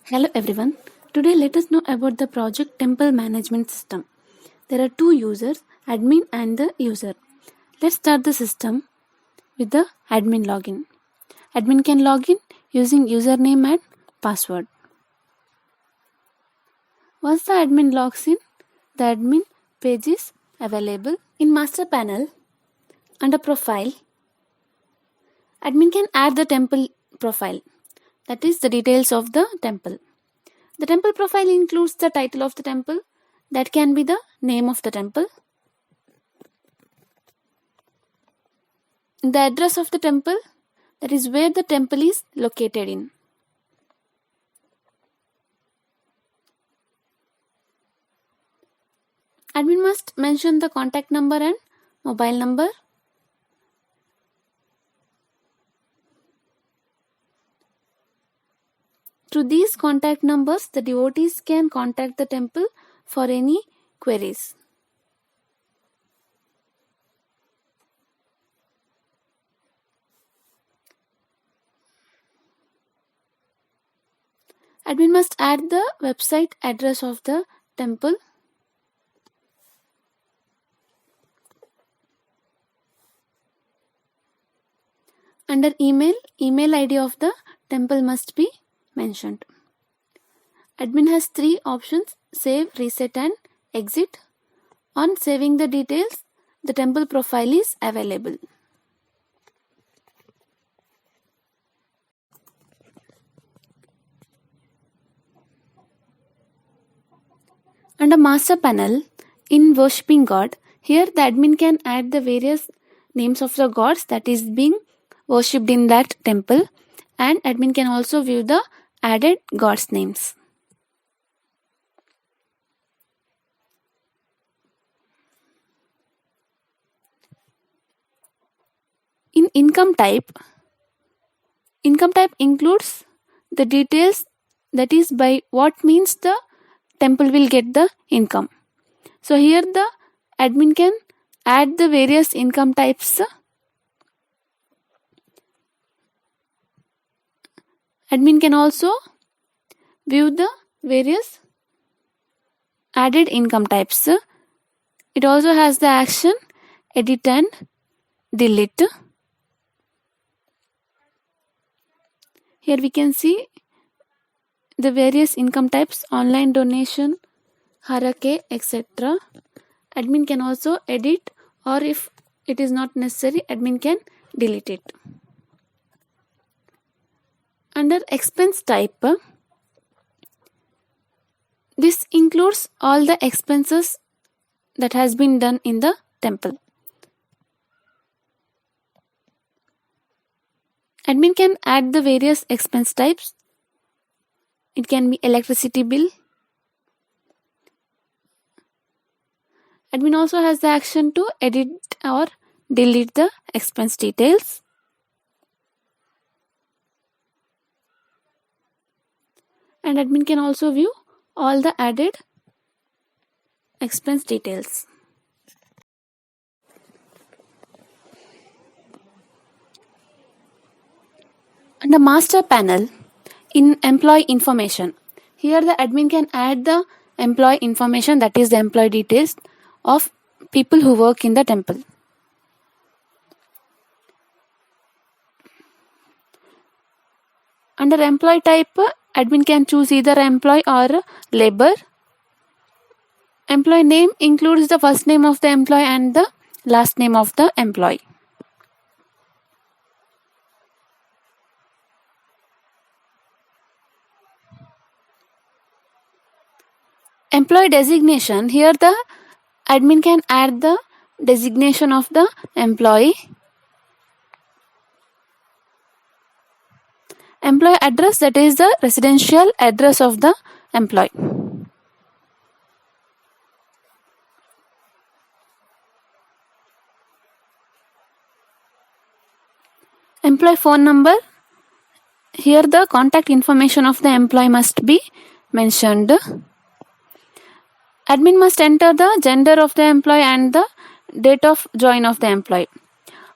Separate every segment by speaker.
Speaker 1: Hello everyone. Today let us know about the project Temple Management System. There are two users, admin and the user. Let's start the system with the admin login. Admin can log in using username and password. Once the admin logs in, the admin page is available. In master panel, under profile, admin can add the temple profile. That is the details of the temple. The temple profile includes the title of the temple, that can be the name of the temple, the address of the temple, that is where the temple is located in. Admin must mention the contact number and mobile number. Through these contact numbers, the devotees can contact the temple for any queries. Admin must add the website address of the temple. Under email ID of the temple must be mentioned. Admin has three options: save, reset and exit. On saving the details, the temple profile is available. Under master panel, in worshipping God, here the admin can add the various names of the gods that is being worshipped in that temple, and admin can also view the added gods names. In income type includes the details, that is by what means the temple will get the income. So here the admin can add the various income types. Admin can also view the various added income types. It also has the action edit and delete. Here we can see the various income types: online donation, harake, etc. Admin can also edit, or if it is not necessary, admin can delete it. Under expense type, this includes all the expenses that has been done in the temple. Admin can add the various expense types. It can be electricity bill. Admin also has the action to edit or delete the expense details. And admin can also view all the added expense details. Under master panel, in employee information, here the admin can add the employee information, that is the employee details of people who work in the temple. Under employee type, admin can choose either employee or labor. Employee name includes the first name of the employee and the last name of the employee. Employee designation, here the admin can add the designation of the employee. Employee address, that is the residential address of the employee. Employee phone number, here the contact information of the employee must be mentioned. Admin must enter the gender of the employee and the date of join of the employee.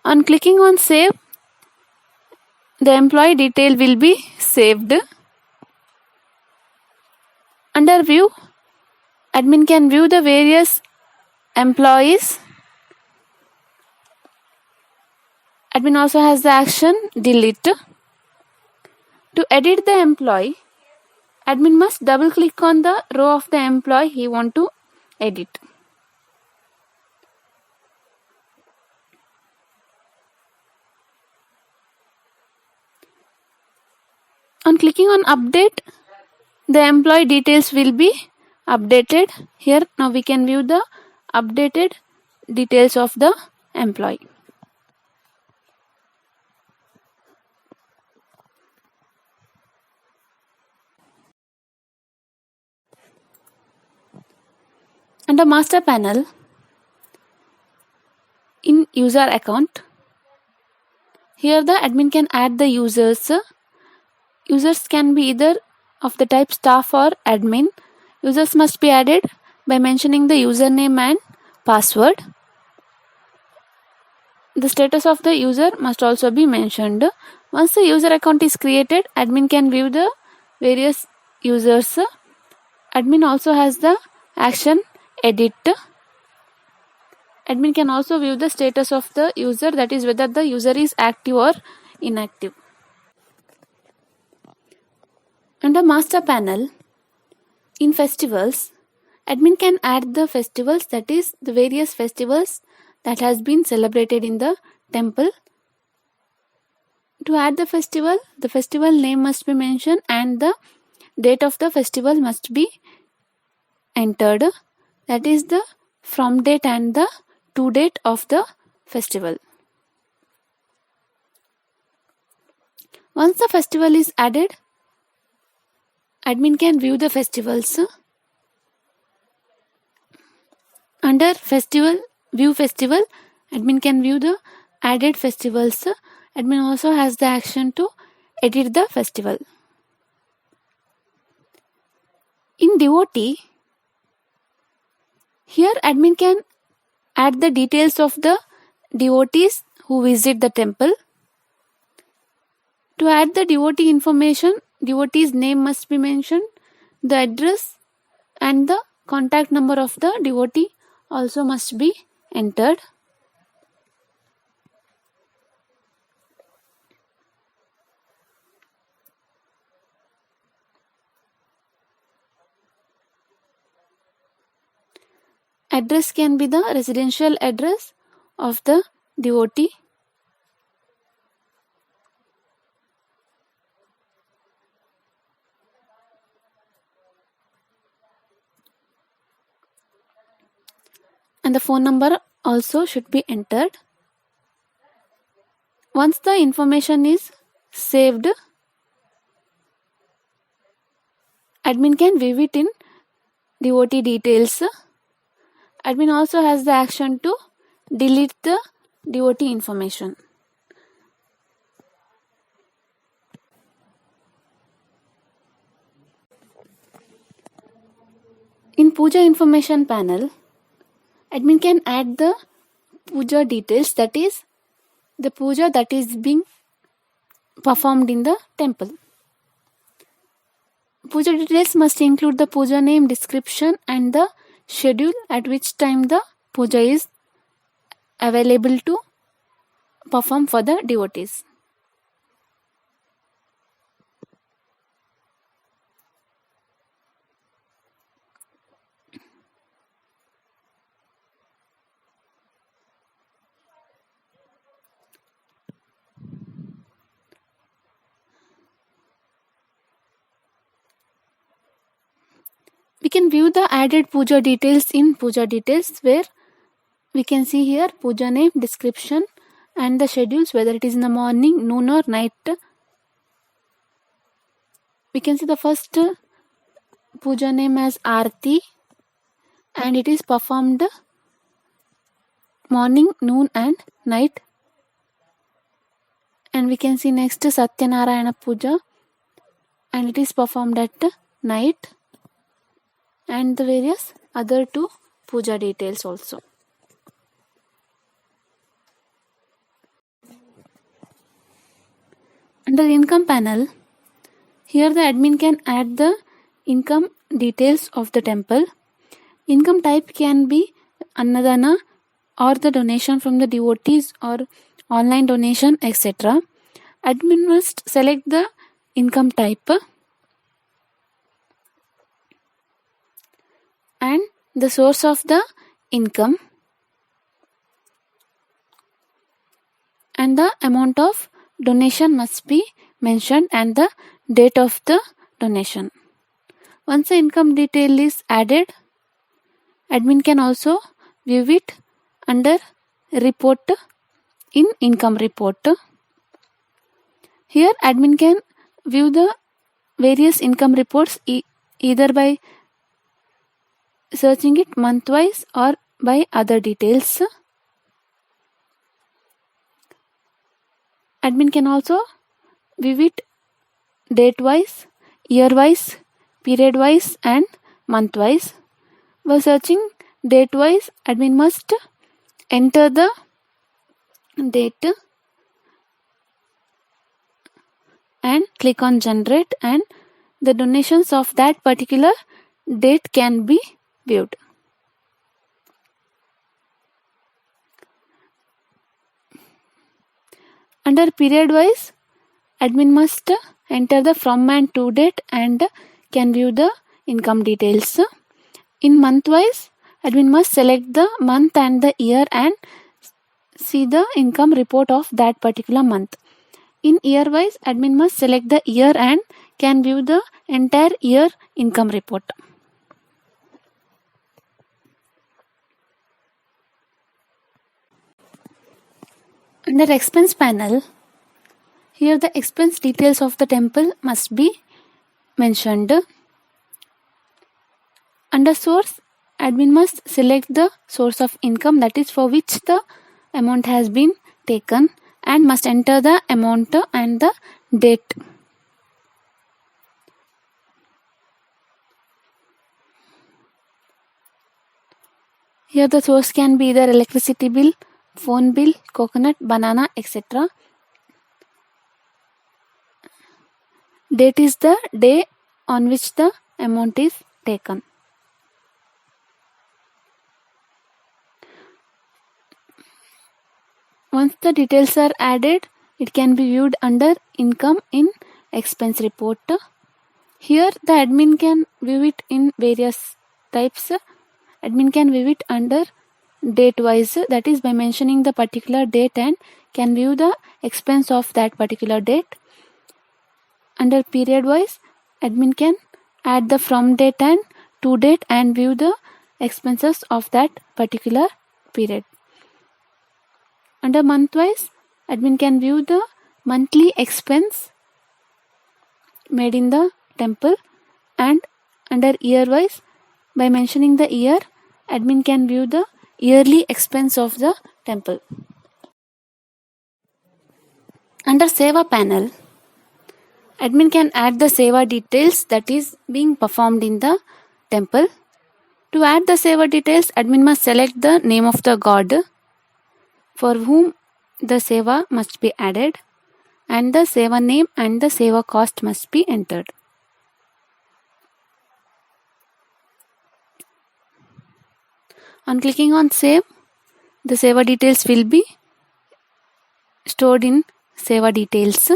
Speaker 1: On clicking on save, the employee detail will be saved. Under view, admin can view the various employees. Admin also has the action delete. To edit the employee, admin must double click on the row of the employee he want to edit. On clicking on update, the employee details will be updated. Here now we can view the updated details of the employee. Under master panel, in user account, here the admin can add the users. Users can be either of the type staff or admin. Users must be added by mentioning the username and password. The status of the user must also be mentioned. Once the user account is created, admin can view the various users. Admin also has the action edit. Admin can also view the status of the user, that is whether the user is active or inactive. Under master panel, in festivals, admin can add the festivals, that is the various festivals that has been celebrated in the temple. To add the festival name must be mentioned and the date of the festival must be entered, that is the from date and the to date of the festival. Once the festival is added, admin can view the festivals. Under festival, view festival, admin can view the added festivals. Admin also has the action to edit the festival. In devotee, here admin can add the details of the devotees who visit the temple. To add the devotee information, devotee's name must be mentioned, the address and the contact number of the devotee also must be entered. Address can be the residential address of the devotee. And the phone number also should be entered. Once the information is saved, admin can view it in devotee details. Admin also has the action to delete the devotee information. In puja information panel, admin can add the puja details, that is the puja that is being performed in the temple. Puja details must include the puja name, description and the schedule at which time the puja is available to perform for the devotees. We can view the added puja details in puja details, where we can see here puja name, description and the schedules, whether it is in the morning, noon or night. We can see the first puja name as Aarti and it is performed morning, noon and night. And we can see next Satyanarayana Puja and it is performed at night, and the various other two puja details also. Under income panel, here the admin can add the income details of the temple. Income type can be annadana or the donation from the devotees or online donation, etc. Admin must select the income type and the source of the income and the amount of donation must be mentioned and the date of the donation. Once the income detail is added, admin can also view it under report in income report. Here admin can view the various income reports either by searching it month-wise or by other details. Admin can also view it date-wise, year-wise, period-wise and month-wise. While searching date-wise, admin must enter the date and click on generate, and the donations of that particular date can be viewed. Under period wise, admin must enter the from and to date and can view the income details. In month wise, admin must select the month and the year and see the income report of that particular month. In year wise, admin must select the year and can view the entire year income report. Under expense panel, here the expense details of the temple must be mentioned. Under source, admin must select the source of income, that is for which the amount has been taken, and must enter the amount and the date. Here the source can be either electricity bill, phone bill, coconut, banana, etc. Date is the day on which the amount is taken. Once the details are added, it can be viewed under income in expense report. Here the admin can view it in various types. Admin can view it under date wise, that is by mentioning the particular date and can view the expense of that particular date. Under period wise, admin can add the from date and to date and view the expenses of that particular period. Under month wise, admin can view the monthly expense made in the temple, and under year wise, by mentioning the year, admin can view the yearly expense of the temple. Under Seva panel, admin can add the Seva details that is being performed in the temple. To add the Seva details, admin must select the name of the god for whom the Seva must be added, and the Seva name and the Seva cost must be entered. On clicking on save, the Seva details will be stored in Seva details.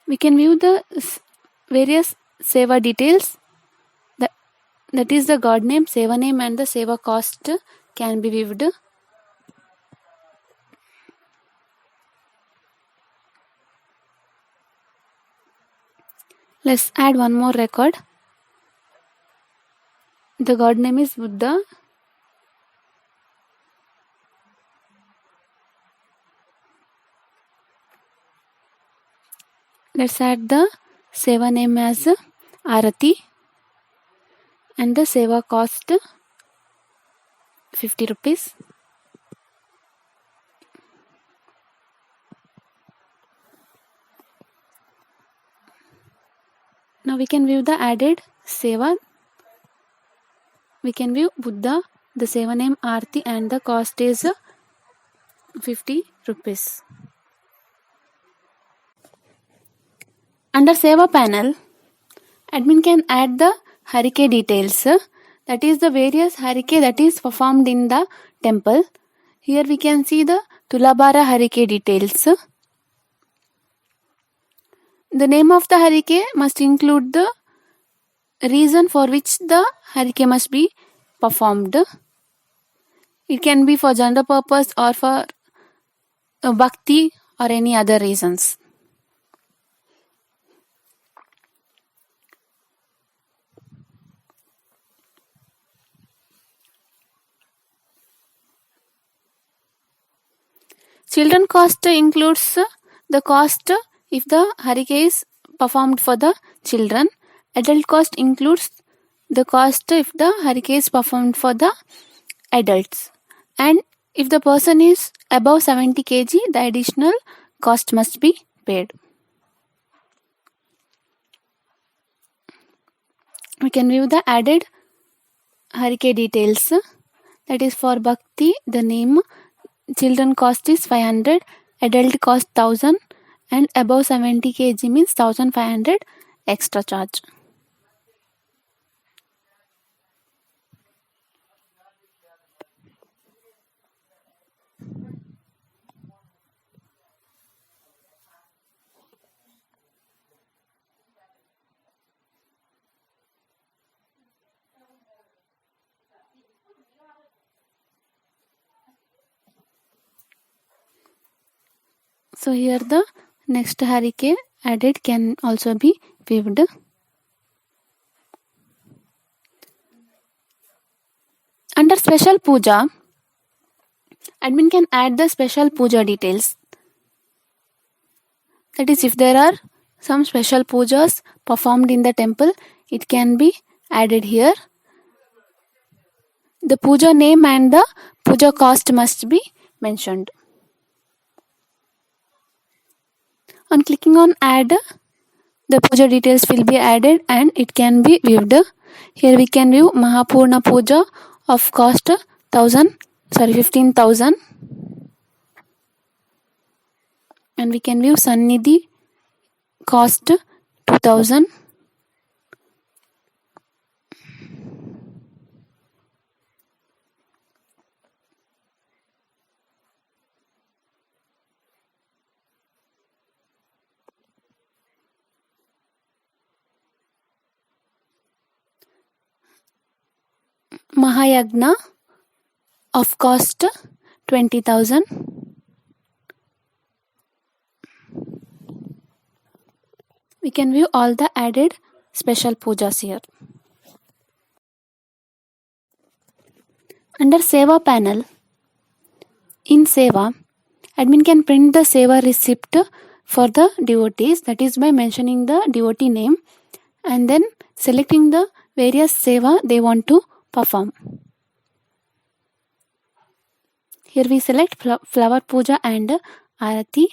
Speaker 1: We can view the various Seva details. That is the god name, Seva name and the Seva cost can be viewed. Let's add one more record. The god name is Buddha. Let's add the Seva name as Arati and the Seva cost 50 rupees. Now we can view the added seva. We can view Buddha, the seva name Aarti, and the cost is 50 rupees. Under seva panel, admin can add the harike details. That is the various harike that is performed in the temple. Here we can see the Tulabhara harike details. The name of the harike must include the reason for which the harike must be performed. It can be for general purpose or for bhakti or any other reasons. Children cost includes the cost if the harike is performed for the children. Adult cost includes the cost if the harike is performed for the adults. And if the person is above 70 kg, the additional cost must be paid. We can view the added harike details. That is for bhakti, the name. Children cost is 500, adult cost 1000, and above 70 kg means 1500 extra charge. So here the next harike added can also be viewed. Under special puja, admin can add the special puja details. That is, if there are some special pujas performed in the temple, it can be added here. The puja name and the puja cost must be mentioned. On clicking on add, the puja details will be added and it can be viewed. Here we can view Mahapurna Puja of cost 15,000. And we can view Sannidhi cost 2,000. Mahayagna of cost 20,000. We can view all the added special pujas here. Under Seva panel, in Seva, admin can print the Seva receipt for the devotees, that is by mentioning the devotee name and then selecting the various Seva they want to perform. Here we select flower puja and arati.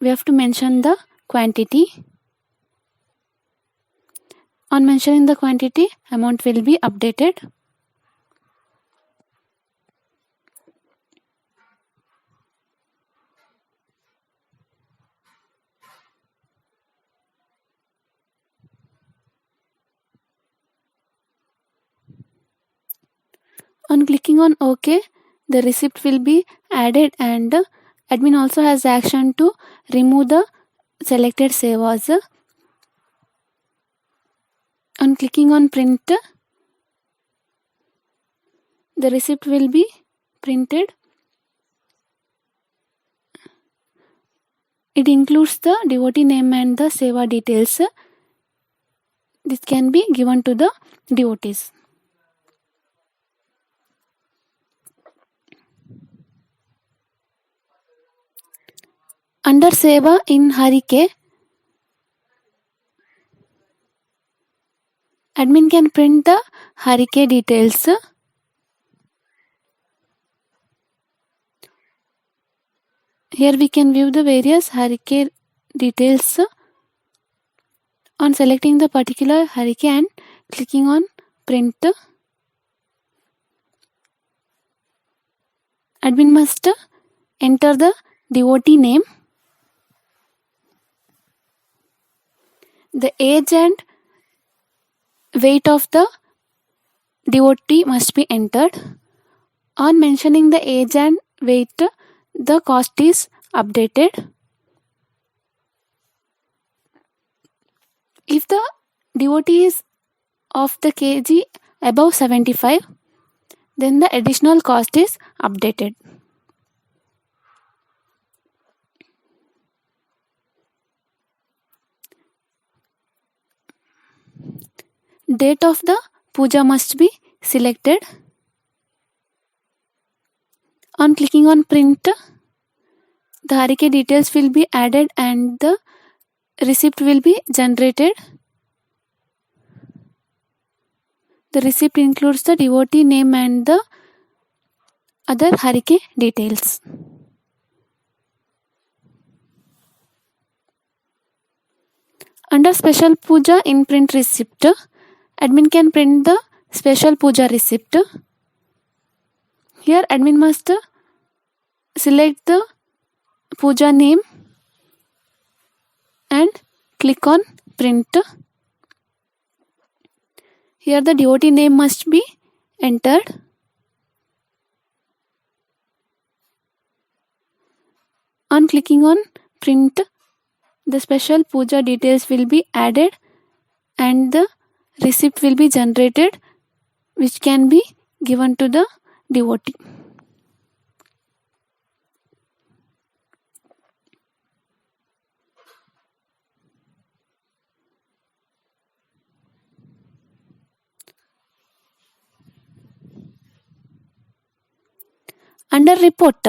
Speaker 1: We have to mention the quantity. On mentioning the quantity, amount will be updated. On clicking on OK, the receipt will be added and admin also has the action to remove the selected sevas. On clicking on print, the receipt will be printed. It includes the devotee name and the seva details. This can be given to the devotees. Under seva in Harike, admin can print the Harike details. Here we can view the various Harike details On selecting the particular hurricane and clicking on print, admin must enter the devotee name, the age and weight of the devotee must be entered. On mentioning the age and weight, the cost is updated. If the devotee is of the kg above 75, then the additional cost is updated. Date of the puja must be selected. On clicking on print, the Harike details will be added and the receipt will be generated. The receipt includes the devotee name and the other Harike details. Under special puja in print receipt, admin can print the special puja receipt. Here admin must select the puja name and click on print. Here the devotee name must be entered. On clicking on print, the special puja details will be added and the receipt will be generated, which can be given to the devotee. Under report,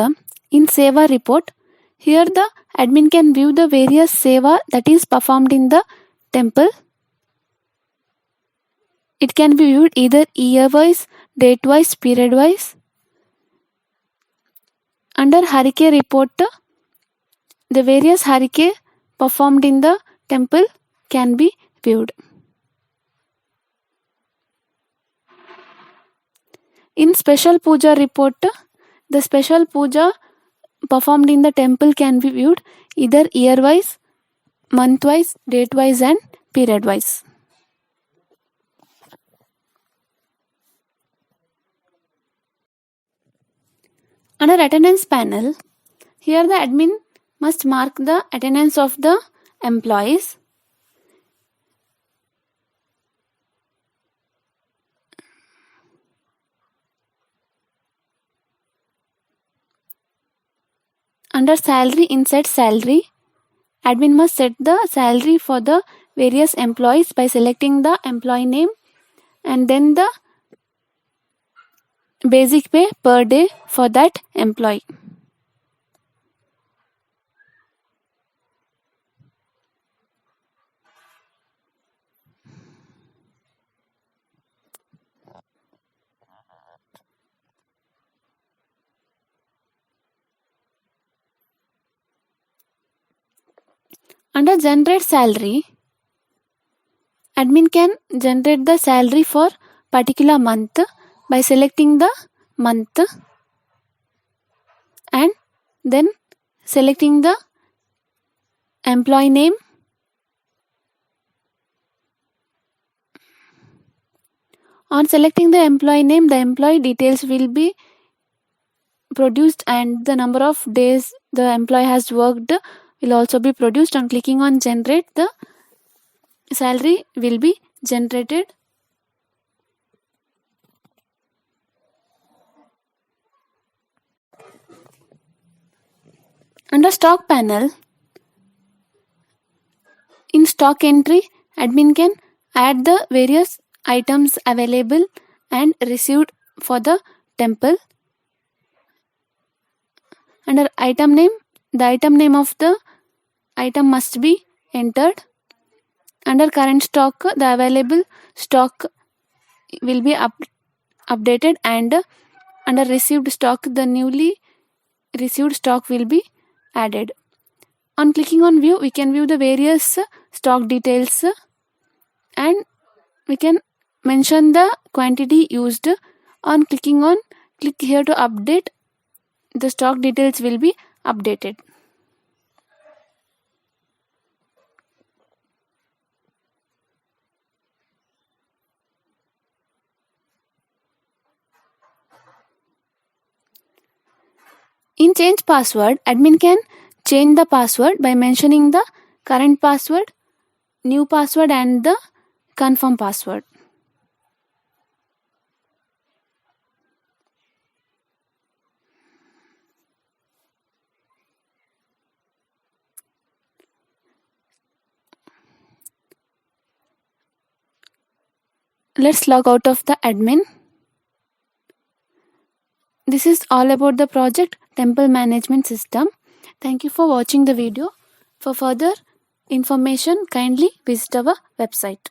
Speaker 1: in Seva report, here the admin can view the various Seva that is performed in the temple. It can be viewed either year-wise, date-wise, period-wise. Under Harike report, the various Harike performed in the temple can be viewed. In special puja report, the special puja performed in the temple can be viewed either year-wise, month-wise, date-wise and period-wise. Under attendance panel, here the admin must mark the attendance of the employees. Under salary, insert salary, admin must set the salary for the various employees by selecting the employee name and then the basic pay per day for that employee. Under generate salary, admin can generate the salary for particular month by selecting the month and then selecting the employee name. On selecting the employee name, the employee details will be produced and the number of days the employee has worked will also be produced. On clicking on generate, the salary will be generated. Under stock panel, in stock entry, admin can add the various items available and received for the temple. Under item name, the item name of the item must be entered. Under current stock, the available stock will be updated and under received stock, the newly received stock will be added. On clicking on view, we can view the various stock details and we can mention the quantity used on click here to update. The stock details will be updated. In change password, admin can change the password by mentioning the current password, new password and the confirm password. Let's log out of the admin. This is all about the project Temple Management System. Thank you for watching the video. For further information, kindly visit our website.